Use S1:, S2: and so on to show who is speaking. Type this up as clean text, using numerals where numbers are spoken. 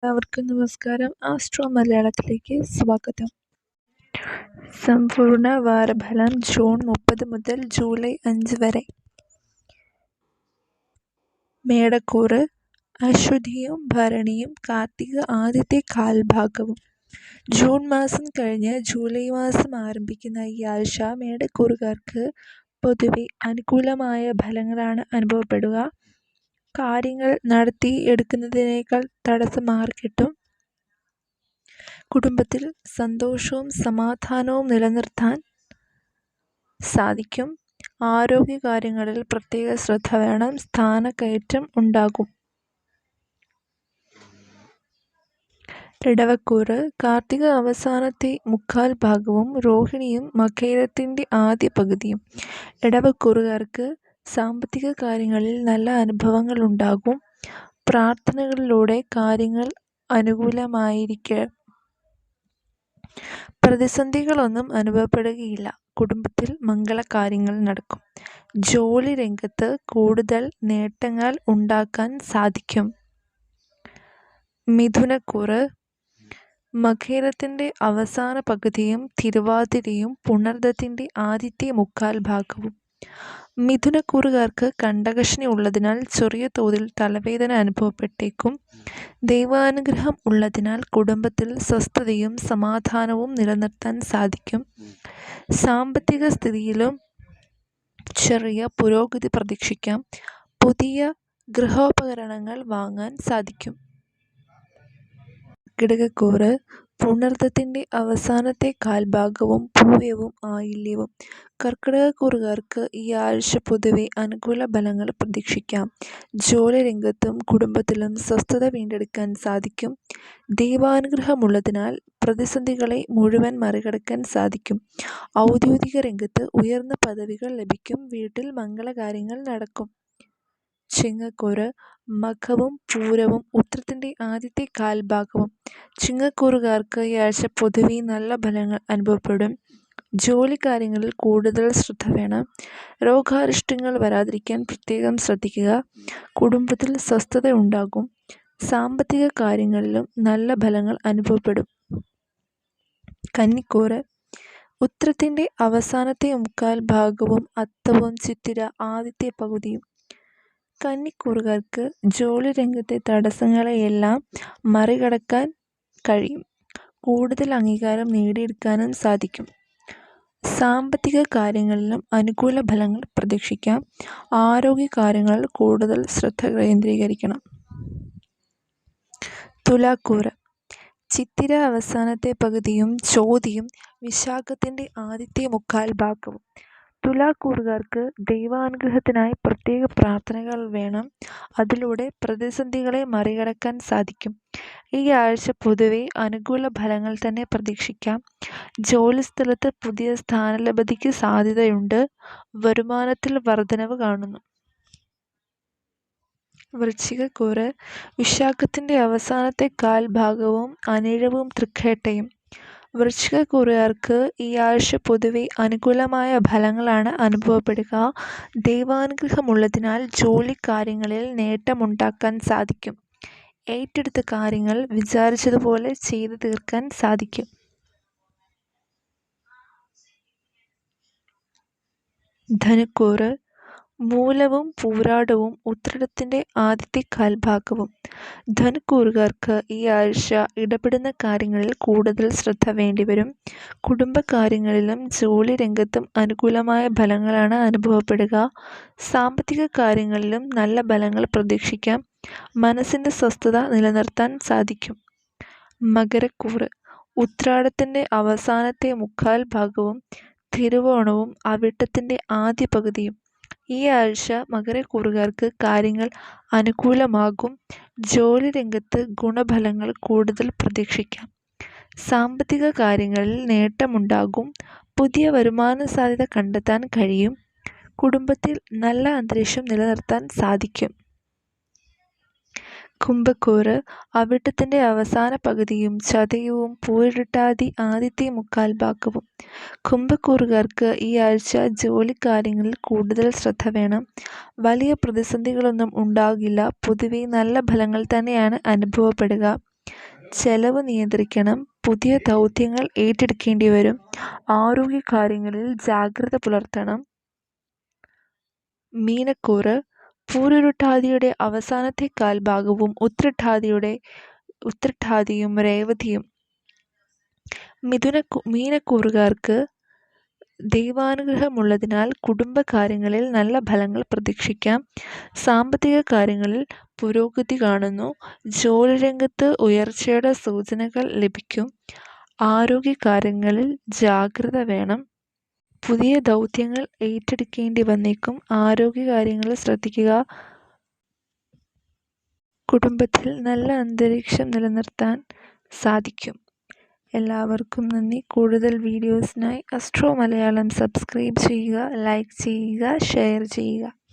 S1: എല്ലാവർക്കും നമസ്കാരം. ആസ്ട്രോ മലയാളത്തിലേക്ക് സ്വാഗതം. സമ്പൂർണ്ണ വാരഫലം ജൂൺ 30 മുതൽ ജൂലൈ 5 വരെ. മേടക്കൂറ് അശ്വതിയും ഭരണിയും കാർത്തിക ആദ്യത്തെ കാൽഭാഗവും. ജൂൺ മാസം കഴിഞ്ഞ് ജൂലൈ മാസം ആരംഭിക്കുന്ന ഈ ആഴ്ച മേടക്കൂറുകാർക്ക് പൊതുവെ അനുകൂലമായ ഫലങ്ങളാണ് അനുഭവപ്പെടുക. കാര്യങ്ങൾ നടത്തി എടുക്കുന്നതിനേക്കാൾ തടസ്സം മാറിക്കിട്ടും. കുടുംബത്തിൽ സന്തോഷവും സമാധാനവും നിലനിർത്താൻ സാധിക്കും. ആരോഗ്യകാര്യങ്ങളിൽ പ്രത്യേക ശ്രദ്ധ വേണം. സ്ഥാനക്കയറ്റം ഉണ്ടാകും. ഇടവക്കൂറ് കാർത്തിക അവസാനത്തെ മുക്കാൽ ഭാഗവും രോഹിണിയും മകയിരത്തിൻ്റെ ആദ്യ പകുതിയും. ഇടവക്കൂറുകാർക്ക് സാമ്പത്തിക കാര്യങ്ങളിൽ നല്ല അനുഭവങ്ങൾ ഉണ്ടാകും. പ്രാർത്ഥനകളിലൂടെ കാര്യങ്ങൾ അനുകൂലമായിരിക്കും. പ്രതിസന്ധികളൊന്നും അനുഭവപ്പെടുകയില്ല. കുടുംബത്തിൽ മംഗളകാര്യങ്ങൾ നടക്കും. ജോലി രംഗത്ത് കൂടുതൽ നേട്ടങ്ങൾ ഉണ്ടാക്കാൻ സാധിക്കും. മിഥുനക്കൂറ് മകയിരത്തിൻ്റെ അവസാന പകുതിയും തിരുവാതിരയും പുണർദത്തിൻ്റെ ആദ്യത്തെ മുക്കാൽ ഭാഗവും. മിഥുനക്കൂറുകാർക്ക് കണ്ടകശനി ഉള്ളതിനാൽ ചെറിയ തോതിൽ തലവേദന അനുഭവപ്പെട്ടേക്കും. ദൈവാനുഗ്രഹം ഉള്ളതിനാൽ കുടുംബത്തിൽ സ്വസ്ഥതയും സമാധാനവും നിലനിർത്താൻ സാധിക്കും. സാമ്പത്തിക സ്ഥിതിയിലും ചെറിയ പുരോഗതി പ്രതീക്ഷിക്കാം. പുതിയ ഗൃഹോപകരണങ്ങൾ വാങ്ങാൻ സാധിക്കും. കർക്കിടകക്കൂറ് പുണർദത്തിൻ്റെ അവസാനത്തെ കാൽഭാഗവും പൂയവും ആയില്യവും. കർക്കിടകക്കൂറുകാർക്ക് ഈ ആഴ്ച പൊതുവെ അനുകൂല ഫലങ്ങൾ പ്രതീക്ഷിക്കാം. ജോലി രംഗത്തും കുടുംബത്തിലും സ്വസ്ഥത വീണ്ടെടുക്കാൻ സാധിക്കും. ദൈവാനുഗ്രഹമുള്ളതിനാൽ പ്രതിസന്ധികളെ മുഴുവൻ മറികടക്കാൻ സാധിക്കും. ഔദ്യോഗിക രംഗത്ത് ഉയർന്ന പദവികൾ ലഭിക്കും. വീട്ടിൽ മംഗളകാര്യങ്ങൾ നടക്കും. ചിങ്ങക്കൂറ് മഖവും പൂരവും ഉത്രത്തിൻ്റെ ആദ്യത്തെ കാൽഭാഗവും. ചിങ്ങക്കൂറുകാർക്ക് ഈ ആഴ്ച പൊതുവെ നല്ല ഫലങ്ങൾ അനുഭവപ്പെടും. ജോലിക്കാര്യങ്ങളിൽ കൂടുതൽ ശ്രദ്ധ വേണം. രോഗാരിഷ്ടങ്ങൾ വരാതിരിക്കാൻ പ്രത്യേകം ശ്രദ്ധിക്കുക. കുടുംബത്തിൽ സ്വസ്ഥത ഉണ്ടാകും. സാമ്പത്തിക കാര്യങ്ങളിലും നല്ല ഫലങ്ങൾ അനുഭവപ്പെടും. കന്നിക്കൂറ് ഉത്രത്തിൻ്റെ അവസാനത്തെ മുക്കാൽ ഭാഗവും അത്തവും ചിത്തിര ആദ്യത്തെ പകുതിയും. കന്നിക്കൂറുകാർക്ക് ജോലി രംഗത്തെ തടസ്സങ്ങളെയെല്ലാം മറികടക്കാൻ കഴിയും. കൂടുതൽ അംഗീകാരം നേടിയെടുക്കാനും സാധിക്കും. സാമ്പത്തിക കാര്യങ്ങളിലും അനുകൂല ഫലങ്ങൾ പ്രതീക്ഷിക്കാം. ആരോഗ്യകാര്യങ്ങളിൽ കൂടുതൽ ശ്രദ്ധ കേന്ദ്രീകരിക്കണം. തുലാക്കൂറ് ചിത്തിര അവസാനത്തെ പകുതിയും ചോതിയും വിശാഖത്തിൻ്റെ ആദ്യത്തെ മുക്കാൽ ഭാഗവും. തുലാക്കൂറുകാർക്ക് ദൈവാനുഗ്രഹത്തിനായി പ്രത്യേക പ്രാർത്ഥനകൾ വേണം. അതിലൂടെ പ്രതിസന്ധികളെ മറികടക്കാൻ സാധിക്കും. ഈ ആഴ്ച പൊതുവെ അനുകൂല ഫലങ്ങൾ തന്നെ പ്രതീക്ഷിക്കാം. ജോലിസ്ഥലത്ത് പുതിയ സ്ഥാനലബ്ധിക്ക് സാധ്യതയുണ്ട്. വരുമാനത്തിൽ വർധനവ് കാണുന്നു. വൃശ്ചികക്കൂറ് വിശാഖത്തിൻ്റെ അവസാനത്തെ കാൽഭാഗവും അനിഴവും തൃക്കേട്ടയും. വൃശ്ചികക്കൂറുകാർക്ക് ഈ ആഴ്ച പൊതുവെ അനുകൂലമായ ഫലങ്ങളാണ് അനുഭവപ്പെടുക. ദൈവാനുഗ്രഹമുള്ളതിനാൽ ജോലിക്കാര്യങ്ങളിൽ നേട്ടമുണ്ടാക്കാൻ സാധിക്കും. ഏറ്റെടുത്ത കാര്യങ്ങൾ വിചാരിച്ചതുപോലെ ചെയ്തു തീർക്കാൻ സാധിക്കും. ധനുക്കൂറ് മൂലവും പൂരാടവും ഉത്രടത്തിൻ്റെ ആദ്യത്തെ കാൽഭാഗവും. ധനുക്കൂറുകാർക്ക് ഈ ആഴ്ച ഇടപെടുന്ന കാര്യങ്ങളിൽ കൂടുതൽ ശ്രദ്ധ വേണ്ടിവരും. കുടുംബകാര്യങ്ങളിലും ജോലി രംഗത്തും അനുകൂലമായ ഫലങ്ങളാണ് അനുഭവപ്പെടുക. സാമ്പത്തിക കാര്യങ്ങളിലും നല്ല ഫലങ്ങൾ പ്രതീക്ഷിക്കാം. മനസ്സിൻ്റെ സ്വസ്ഥത നിലനിർത്താൻ സാധിക്കും. മകരക്കൂറ് ഉത്രാടത്തിൻ്റെ അവസാനത്തെ മുക്കാൽ ഭാഗവും തിരുവോണവും അവിട്ടത്തിൻ്റെ ആദ്യ പകുതിയും. ഈ ആഴ്ച മകരക്കൂറുകാർക്ക് കാര്യങ്ങൾ അനുകൂലമാകും. ജോലി രംഗത്ത് ഗുണഫലങ്ങൾ കൂടുതൽ പ്രതീക്ഷിക്കാം. സാമ്പത്തിക കാര്യങ്ങളിൽ നേട്ടമുണ്ടാകും. പുതിയ വരുമാന സാധ്യത കണ്ടെത്താൻ കഴിയും. കുടുംബത്തിൽ നല്ല അന്തരീക്ഷം നിലനിർത്താൻ സാധിക്കും. കുംഭക്കൂറ് അവിട്ടത്തിൻ്റെ അവസാന പകുതിയും ചതയവും പൂരിട്ടാതി ആദ്യത്തെ മുക്കാൽ ഭാഗവും. കുംഭക്കൂറുകാർക്ക് ഈ ആഴ്ച ജോലിക്കാര്യങ്ങളിൽ കൂടുതൽ ശ്രദ്ധ വേണം. വലിയ പ്രതിസന്ധികളൊന്നും ഉണ്ടാകില്ല. പൊതുവെ നല്ല ഫലങ്ങൾ തന്നെയാണ് അനുഭവപ്പെടുക. ചെലവ് നിയന്ത്രിക്കണം, പുതിയ ദൗത്യങ്ങൾ ഏറ്റെടുക്കേണ്ടി വരും, ആരോഗ്യകാര്യങ്ങളിൽ ജാഗ്രത പുലർത്തണം. മീനക്കൂറ് പൂരുരുട്ടാതിയുടെ അവസാനത്തെ കാൽഭാഗവും ഉത്രട്ടാതിയും രേവതിയും. മീനക്കൂറുകാർക്ക് ദൈവാനുഗ്രഹമുള്ളതിനാൽ കുടുംബകാര്യങ്ങളിൽ നല്ല ഫലങ്ങൾ പ്രതീക്ഷിക്കാം. സാമ്പത്തിക കാര്യങ്ങളിൽ പുരോഗതി കാണുന്നു. ജോലിരംഗത്ത് ഉയർച്ചയുടെ സൂചനകൾ ലഭിക്കും. ആരോഗ്യകാര്യങ്ങളിൽ ജാഗ്രത വേണം. പുതിയ ദൗത്യങ്ങൾ ഏറ്റെടുക്കേണ്ടി വന്നേക്കും. ആരോഗ്യകാര്യങ്ങളിൽ ശ്രദ്ധിക്കുക. കുടുംബത്തിൽ നല്ല അന്തരീക്ഷം നിലനിർത്താൻ സാധിക്കും. എല്ലാവർക്കും നന്ദി. കൂടുതൽ വീഡിയോസിനായി അസ്ട്രോ മലയാളം സബ്സ്ക്രൈബ് ചെയ്യുക, ലൈക്ക് ചെയ്യുക, ഷെയർ ചെയ്യുക.